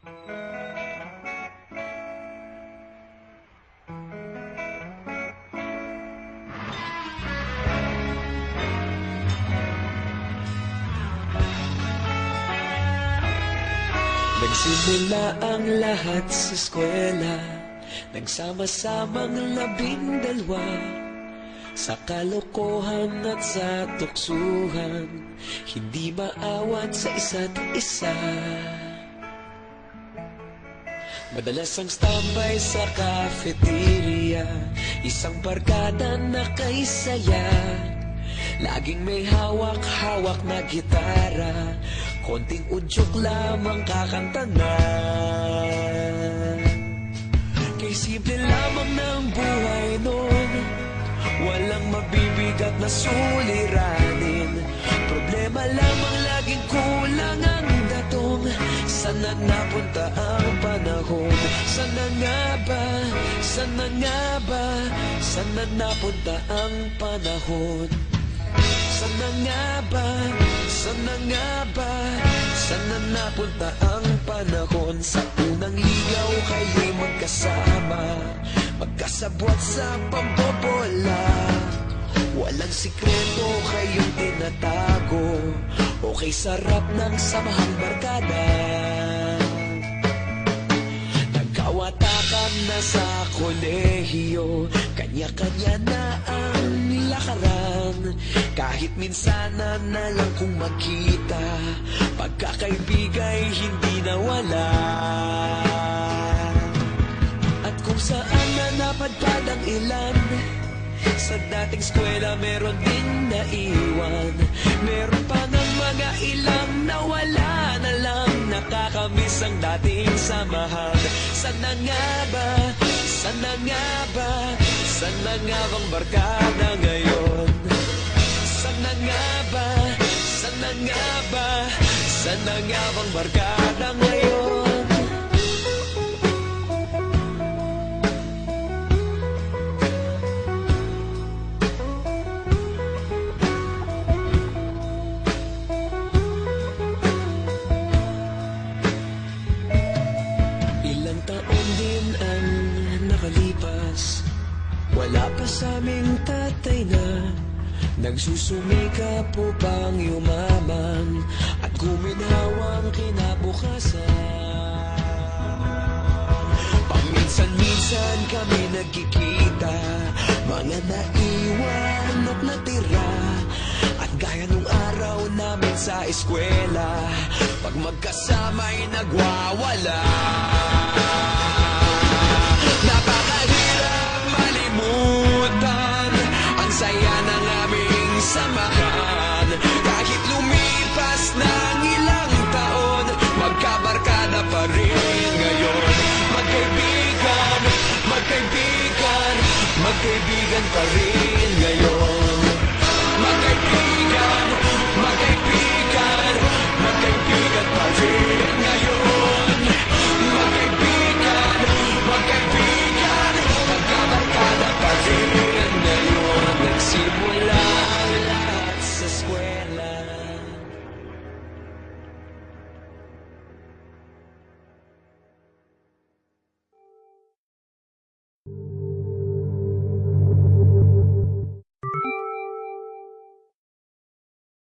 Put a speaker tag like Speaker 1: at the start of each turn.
Speaker 1: Nagsimula ang lahat sa eskwela, nagsama-samang 12, sa kalokohan at sa tuksuhan, hindi maawat sa isa't isa. Madalas ang standby sa cafeteria, isang barkada na kay saya, laging may hawak-hawak na gitara, konting udyok lamang kakanta na. Kay simple lamang ng buhay nun, walang mabibigat na suliranin, problema lamang laging kulang ang datong. Sana napunta ang panahon? Sana nga ba? Sana nga ba? Sana napunta ang panahon? Sana nga ba? Sana nga ba? Sana napunta ang panahon? Sa unang ligaw kayo'y magkasama, magkasabwat sa pambobola, walang sikreto kayong tinatago, okay sarap ng samahang barkada. Nagkawatakan na sa kolehiyo, kanya-kanya na ang lakaran, kahit minsan na lang kung magkita, pagkakaibigay hindi nawala. At kung saan na napadpad ang ilan, sa dating eskwela meron din naiwan, meron pa ng mga ilang nawala na lang, nakakamiss ang dating samahan. Sana nga ba? Sana nga ba? Sana nga bang barkada ngayon? Sana nga ba? Sana nga ba? Sana nga bang barkada ngayon? Ilang taon din ang nakalipas, wala pa sa aming tatay na nagsusumikap upang yumaman at guminhawang kinabukasan. Paminsan-minsan kami nagkikita, mga naiwan at natira, at gaya nung araw namin sa eskwela, pag magkasama'y nagwawala. Napakahirap malimutan ang saya ng aming samahan, kahit lumipas ng ilang taon, magkabarkada pa rin ngayon. Magkaibigan, magkaibigan, magkaibigan pa rin ngayon. Magkaibigan, magkaibigan, magkaibigan pa rin.